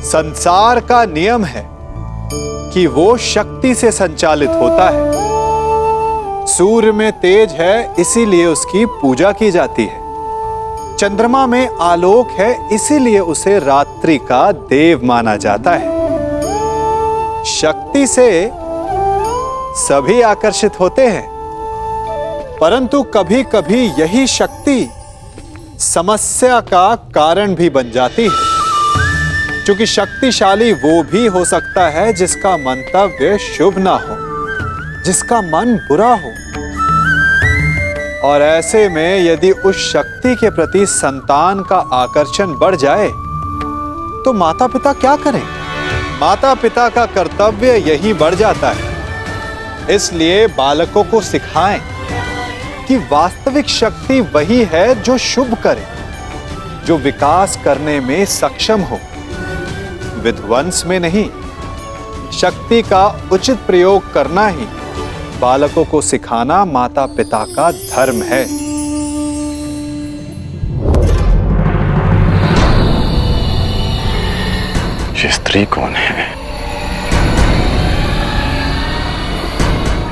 संसार का नियम है कि वो शक्ति से संचालित होता है। सूर्य में तेज है इसीलिए उसकी पूजा की जाती है। चंद्रमा में आलोक है इसीलिए उसे रात्रि का देव माना जाता है। शक्ति से सभी आकर्षित होते हैं, परंतु कभी कभी यही शक्ति समस्या का कारण भी बन जाती है, क्योंकि शक्तिशाली वो भी हो सकता है जिसका मंतव्य शुभ ना हो, जिसका मन बुरा हो। और ऐसे में यदि उस शक्ति के प्रति संतान का आकर्षण बढ़ जाए तो माता पिता क्या करें? माता पिता का कर्तव्य यही बढ़ जाता है। इसलिए बालकों को सिखाएं कि वास्तविक शक्ति वही है जो शुभ करे, जो विकास करने में सक्षम हो, विध्वंस में नहीं। शक्ति का उचित प्रयोग करना ही बालकों को सिखाना माता पिता का धर्म है। ये स्त्री कौन है?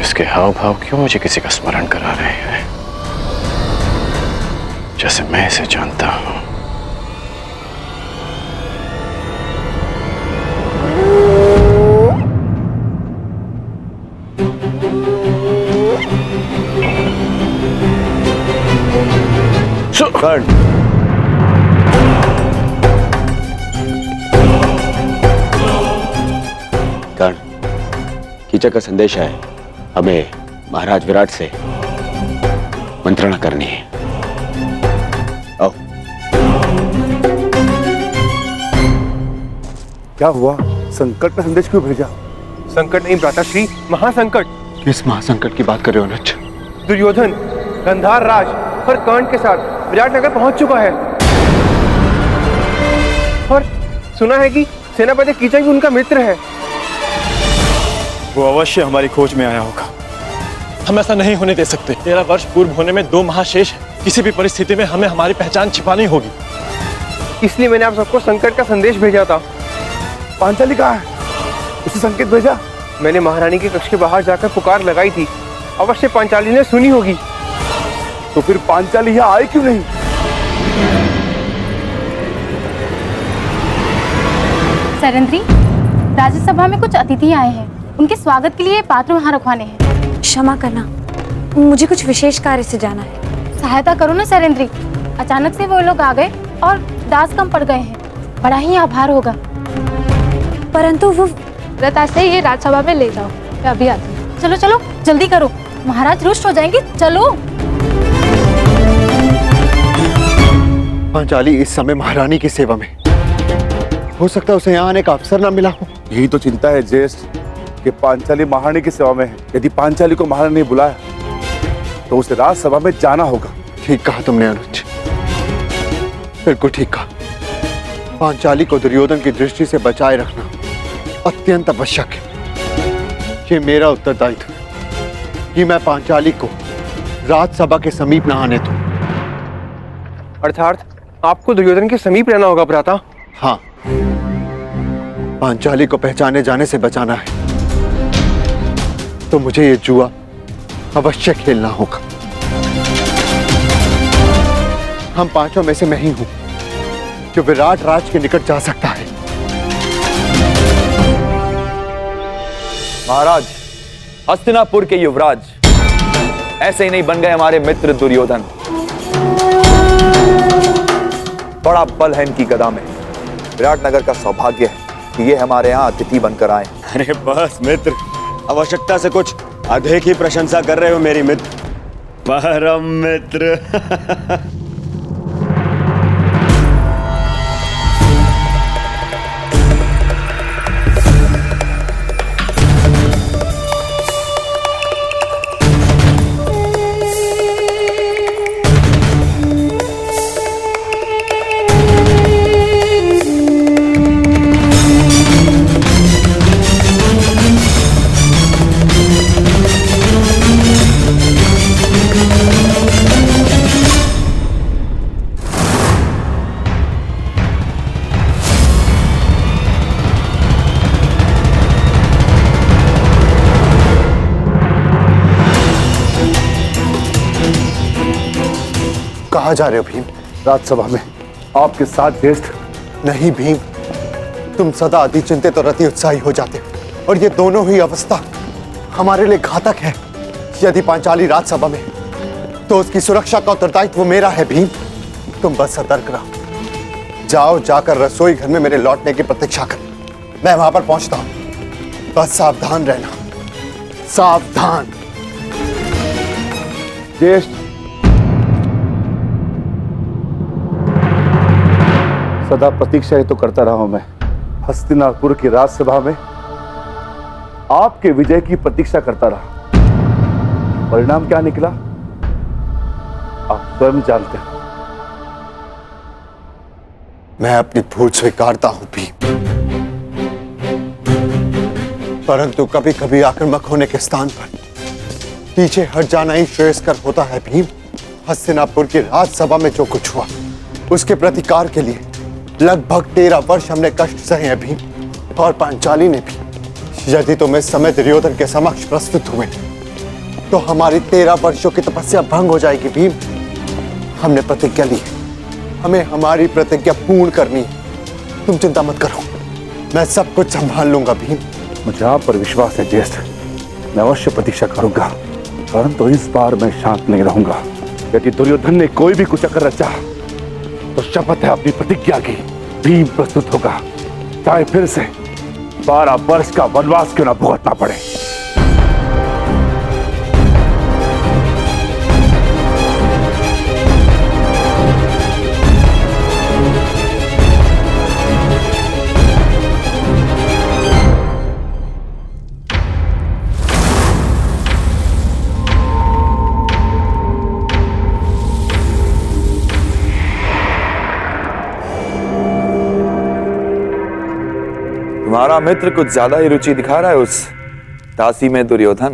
इसके हाव भाव क्यों मुझे किसी का स्मरण करा रहे हैं, जैसे मैं इसे जानता हूं। कर्ण, कर्ण, कीचक का संदेश है। हमें महाराज विराट से मंत्रणा करनी है। आओ। क्या हुआ? संकट ने संदेश क्यों भेजा? संकट नहीं भ्राताश्री, महासंकट। किस महासंकट की बात कर रहे हो अनुज? दुर्योधन गंधार राज और कर्ण के साथ विराटनगर पहुंच चुका है और सुना है कि सेनापति कीचक भी उनका मित्र है। वो अवश्य हमारी खोज में आया होगा। हम ऐसा नहीं होने दे सकते। 13 वर्ष पूर्व होने में 2 महाशेष है। किसी भी परिस्थिति में हमें हमारी पहचान छिपानी होगी। इसलिए मैंने आप सबको संकट का संदेश भेजा था। पांचाली कहाँ है? उसे संकेत भेजा? मैंने महारानी के कक्ष के बाहर जाकर पुकार लगाई थी। अवश्य पांचाली ने सुनी होगी। तो फिर पांचाली यहाँ आई क्यों नहीं? सरेंद्री, राज्यसभा में कुछ अतिथि आए हैं। उनके स्वागत के लिए पात्र वहाँ रखवाने हैं। क्षमा करना, मुझे कुछ विशेष कार्य से जाना है। सहायता करो ना सरेंद्री। अचानक से वो लोग आ गए और दास कम पड़ गए हैं। बड़ा ही आभार होगा। परंतु वो व्रता से ये राज्यसभा में ले जाओ। मैं अभी आती हूँ। चलो चलो जल्दी करो, महाराज रुष्ट हो जाएंगे। चलो। पांचाली इस समय महारानी की सेवा में, हो सकता है उसे यहाँ आने का अवसर न मिला हो। यही तो चिंता है ज्येष्ठ कि पांचाली महारानी की सेवा में है। यदि पांचाली को महारानी ने बुलाया तो उसे राज्यसभा में जाना होगा। ठीक कहा तुमने अनुज, बिल्कुल ठीक कहा। पांचाली को दुर्योधन की दृष्टि से बचाए रखना अत्यंत आवश्यक है। ये मेरा उत्तरदायित्व है कि मैं पांचाली को राज्यसभा के समीप न आने दूं। अर्थात आपको दुर्योधन के समीप रहना होगा भ्राता। हाँ, पांचाली को पहचाने जाने से बचाना है तो मुझे ये जुआ अवश्य खेलना होगा। हम पांचों में से मैं ही हूं जो विराट राज के निकट जा सकता है। महाराज, हस्तिनापुर के युवराज ऐसे ही नहीं बन गए हमारे मित्र दुर्योधन। बड़ा बल है इनकी गदा में। विराटनगर का सौभाग्य है कि ये हमारे यहाँ अतिथि बनकर आए। अरे बस मित्र, आवश्यकता से कुछ अधिक ही प्रशंसा कर रहे हो मेरी मित्र। परम मित्र। कहाँ जा रहे हो भीम? राजसभा में आपके साथ ज्येष्ठ। नहीं भीम, तुम सदा अति चिंतित और अति उत्साही हो जाते हो और ये दोनों ही अवस्था हमारे लिए घातक है। यदि पांचाली राजसभा में तो उसकी सुरक्षा का उत्तरदायित्व मेरा है भीम। तुम बस सतर्क रहो, जाओ जाकर रसोई घर में मेरे लौटने की प्रतीक्षा कर, मैं वहां पर पहुंचता हूं। बस सावधान रहना, सावधान। ज्येष्ठ, सदा प्रतीक्षा ही तो करता रहा हूं मैं। हस्तिनापुर की राजसभा में आपके विजय की प्रतीक्षा करता रहा। परिणाम क्या निकला आप स्वयं जानते हैं। मैं अपनी भूल स्वीकारता हूं भीम, परंतु कभी कभी आक्रामक होने के स्थान पर पीछे हट जाना ही श्रेयस्कर होता है भीम। हस्तिनापुर की राजसभा में जो कुछ हुआ उसके प्रतिकार के लिए लगभग 13 वर्ष हमने कष्ट सहे हैं भीम, और पांचाली ने भी। यदि तुम इस समय दुर्योधन के समक्ष प्रस्तुत हुए तो हमारी 13 वर्षों की तपस्या भंग हो जाएगी भीम। हमने प्रतिज्ञा ली है, हमें हमारी प्रतिज्ञा पूर्ण करनी है। तुम चिंता मत करो, मैं सब कुछ संभाल लूंगा भीम। मुझे आप पर विश्वास है ज्येष्ठ, मैं अवश्य प्रतीक्षा करूंगा, परंतु इस बार मैं शांत नहीं रहूंगा। यदि दुर्योधन ने कोई भी कुचक्कर रचा तो शपथ है अपनी प्रतिज्ञा की, भीम प्रस्तुत होगा, चाहे फिर से 12 वर्ष का वनवास क्यों ना भुगतना पड़े। तुम्हारा मित्र कुछ ज्यादा ही रुचि दिखा रहा है उस दासी में दुर्योधन।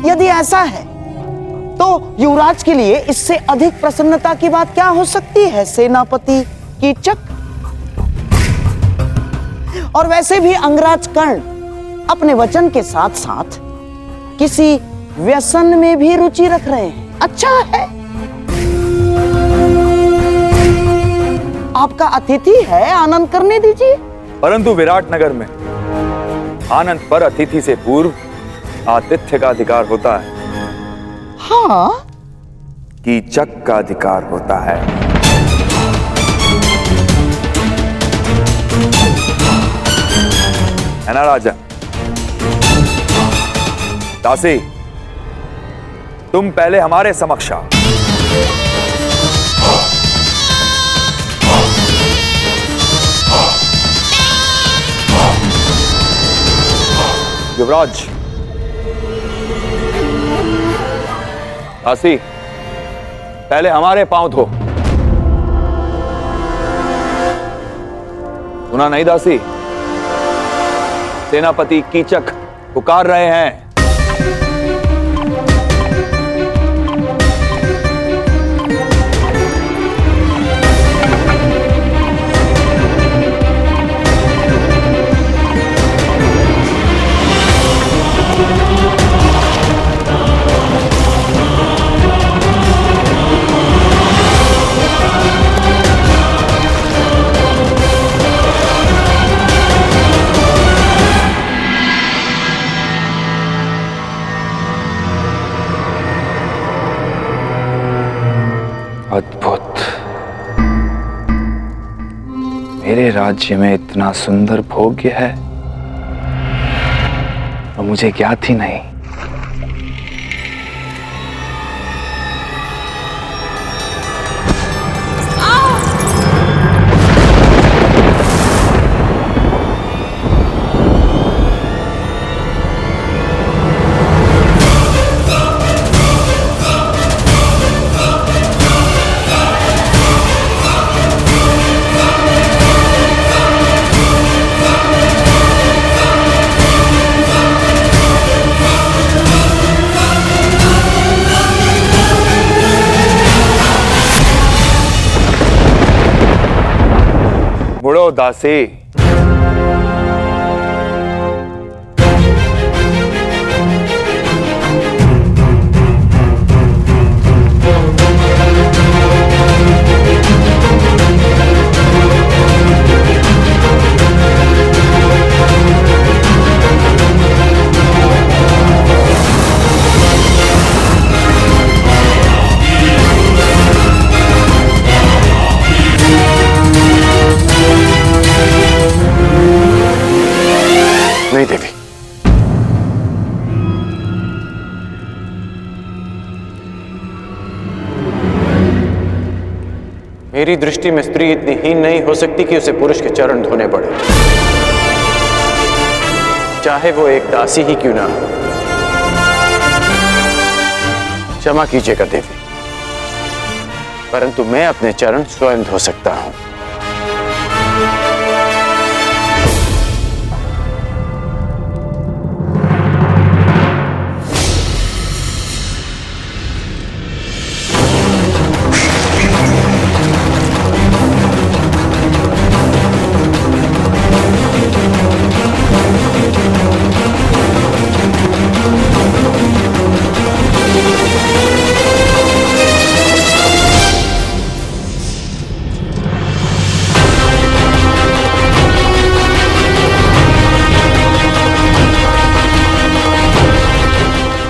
यदि ऐसा है तो युवराज के लिए इससे अधिक प्रसन्नता की बात क्या हो सकती है सेनापति कीचक। और वैसे भी अंगराज कर्ण अपने वचन के साथ साथ किसी व्यसन में भी रुचि रख रहे हैं। अच्छा है, आपका अतिथि है, आनंद करने दीजिए। परंतु विराट नगर में आनंद पर अतिथि से पूर्व आतिथ्य का अधिकार होता है। हाँ, कीचक का अधिकार होता है। है ना राजन? दासी, तुम पहले हमारे समक्ष आओ। युवराज, दासी पहले हमारे पांव धो। सुना नहीं दासी? सेनापति कीचक पुकार रहे हैं। अद्भुत, मेरे राज्य में इतना सुंदर भोग्य है और मुझे ज्ञात ही नहीं। मुड़ो दासी। मेरी दृष्टि में स्त्री इतनी हीन नहीं हो सकती कि उसे पुरुष के चरण धोने पड़े, चाहे वो एक दासी ही क्यों ना हो। क्षमा कीजिएगा देवी, परंतु मैं अपने चरण स्वयं धो सकता हूं।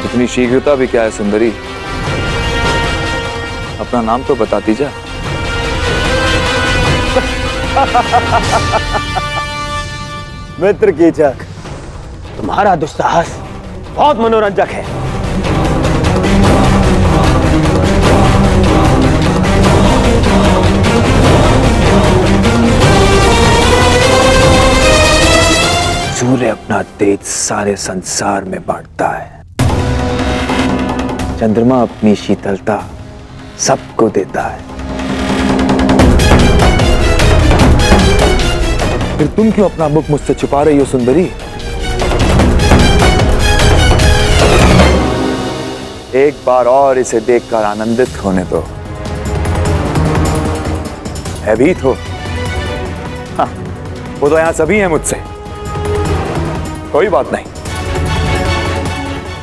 इतनी शीघ्रता भी क्या है सुंदरी? अपना नाम तो बता दीजिए। मित्र कीचक, तुम्हारा दुस्साहस बहुत मनोरंजक है। सूर्य अपना तेज सारे संसार में बांटता है, चंद्रमा अपनी शीतलता सबको देता है। फिर तुम क्यों अपना मुख मुझसे छुपा रही हो सुंदरी? एक बार और इसे देखकर आनंदित होने दो। भयभीत हो? हाँ, वो तो यहां सभी हैं मुझसे। कोई बात नहीं,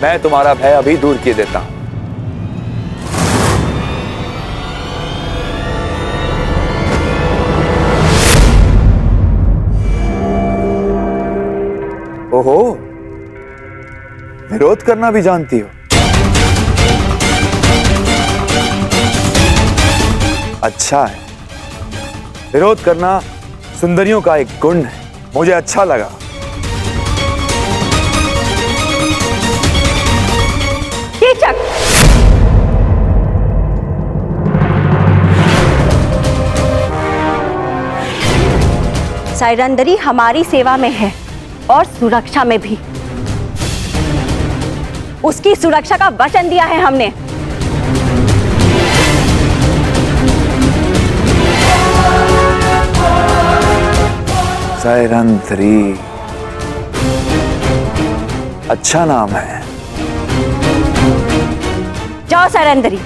मैं तुम्हारा भय अभी दूर किए देता हूं। ओहो, विरोध करना भी जानती हो? अच्छा है, विरोध करना सुंदरियों का एक गुण है, मुझे अच्छा लगा। कीचक, सैरंध्री हमारी सेवा में है और सुरक्षा में भी। उसकी सुरक्षा का वचन दिया है हमने। सैरंध्री अच्छा नाम है। जाओ सैरंध्री।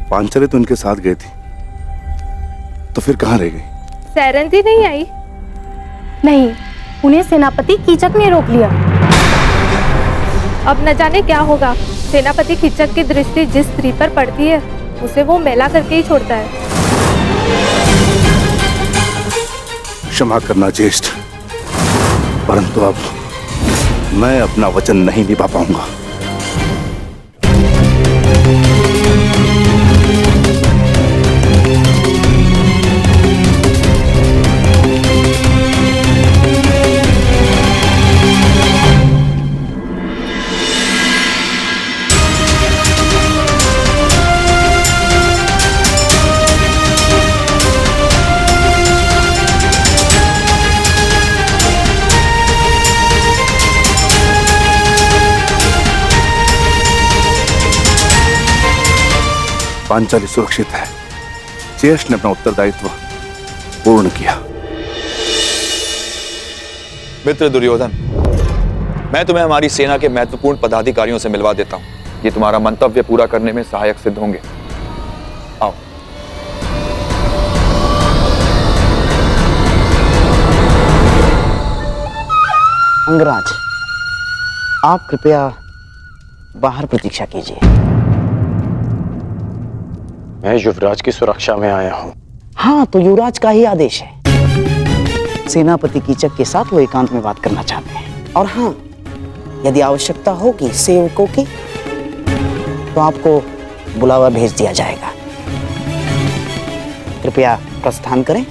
पांचाली तो उनके साथ गई थी, तो फिर कहाँ रह गई? सैरंध्री नहीं आई? नहीं, उन्हें सेनापति कीचक ने रोक लिया। अब न जाने क्या होगा। सेनापति कीचक की दृष्टि जिस स्त्री पर पड़ती है उसे वो मैला करके ही छोड़ता है। क्षमा करना ज्येष्ठ, परंतु अब मैं अपना वचन नहीं निभा पाऊंगा। पांचाली सुरक्षित है। ज्येष्ठ ने अपना उत्तरदायित्व पूर्ण किया। मित्र दुर्योधन, मैं तुम्हें हमारी सेना के महत्वपूर्ण पदाधिकारियों से मिलवा देता हूं। ये तुम्हारा मंतव्य पूरा करने में सहायक सिद्ध होंगे। आओ। अंगराज, आप कृपया बाहर प्रतीक्षा कीजिए। मैं युवराज की सुरक्षा में आया हूं। हाँ, तो युवराज का ही आदेश है। सेनापति कीचक के साथ वो एकांत में बात करना चाहते हैं। और हाँ, यदि आवश्यकता होगी सेवकों की तो आपको बुलावा भेज दिया जाएगा। कृपया प्रस्थान करें।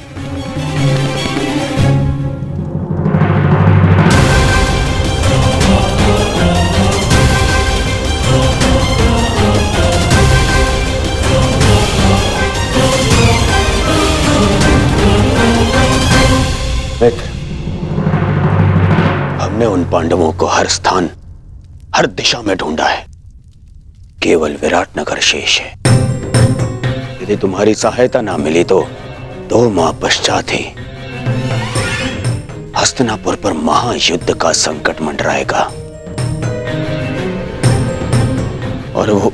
मित्र, हमने उन पांडवों को हर स्थान, हर दिशा में ढूंढा है, केवल विराटनगर शेष है। यदि तुम्हारी सहायता ना मिली तो 2 माह पश्चात ही हस्तिनापुर पर महायुद्ध का संकट मंडराएगा और वो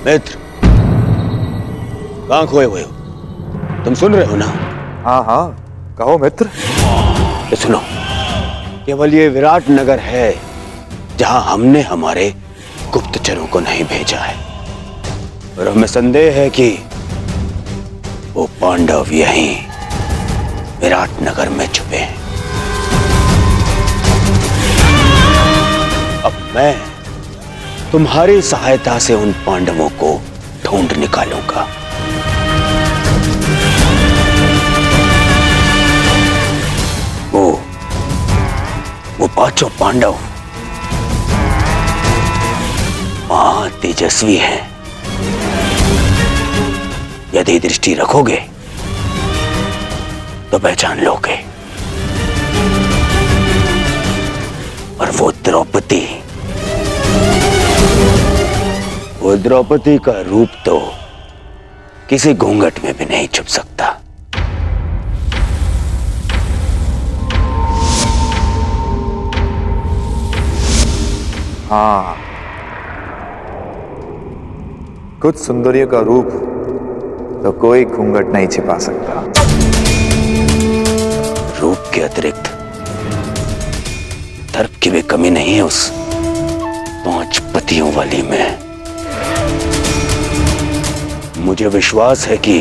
मित्र, कहां खोए हुए हो? तुम सुन रहे हो ना? हाँ हाँ, कहो मित्र। तो सुनो, केवल ये विराट नगर है जहां हमने हमारे गुप्तचरों को नहीं भेजा है, और हमें संदेह है कि वो पांडव यहीं विराट नगर में छुपे हैं। अब मैं तुम्हारी सहायता से उन पांडवों को ढूंढ निकालूंगा। वो 5 पांडव महातेजस्वी हैं। यदि दृष्टि रखोगे तो पहचान लोगे। और वो द्रौपदी का रूप तो किसी घूंघट में भी नहीं छुप सकता। हाँ, कुछ सुंदरियों का रूप तो कोई घूंघट नहीं छिपा सकता। रूप के अतिरिक्त तर्क की भी कमी नहीं है उस 5 पतियों वाली में। मुझे विश्वास है कि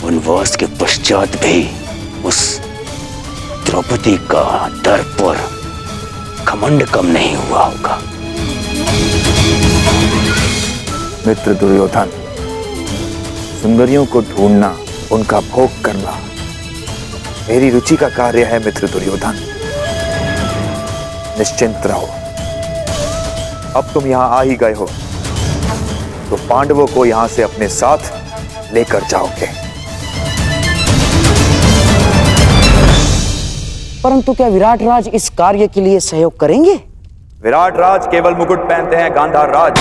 वनवास के पश्चात भी उस द्रौपदी का दर्प और घमंड कम नहीं हुआ होगा। मित्र दुर्योधन, सुंदरियों को ढूंढना, उनका भोग करना मेरी रुचि का कार्य है। मित्र दुर्योधन, निश्चिंत रहो। अब तुम यहां आ ही गए हो तो पांडवों को यहां से अपने साथ लेकर जाओगे। परंतु क्या विराट राज इस कार्य के लिए सहयोग करेंगे? विराट राज केवल मुकुट पहनते हैं, गांधार राज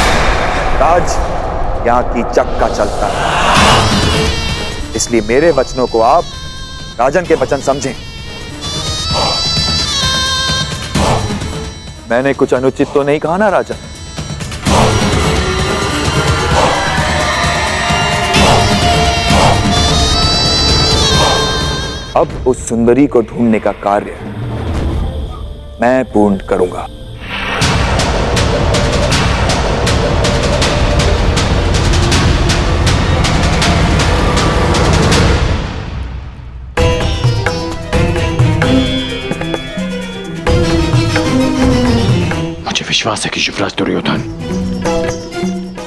यहां की चक्का चलता है। इसलिए मेरे वचनों को आप राजन के वचन समझें। मैंने कुछ अनुचित तो नहीं कहा ना राजन? अब उस सुंदरी को ढूंढने का कार्य मैं पूर्ण करूंगा। मुझे विश्वास है कि युवराज दुर्योधन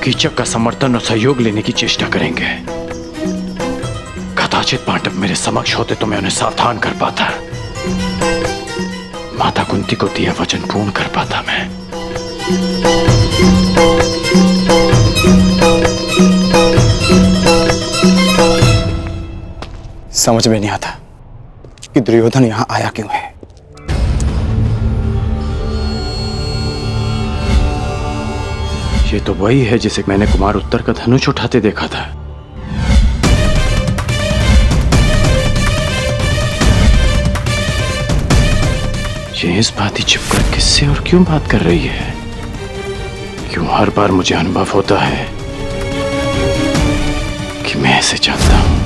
कीचक का समर्थन और सहयोग लेने की चेष्टा करेंगे। कदाचित पांडव मेरे समक्ष होते तो मैं उन्हें सावधान कर पाता, माता कुंती को दिया वचन पूर्ण कर पाता मैं। समझ में नहीं आता कि दुर्योधन यहां आया क्यों है। ये तो वही है जिसे मैंने कुमार उत्तर का धनुष उठाते देखा था। ये इस बात ही छिपकर किससे और क्यों बात कर रही है? क्यों हर बार मुझे अनुभव होता है कि मैं ऐसे जानता हूं।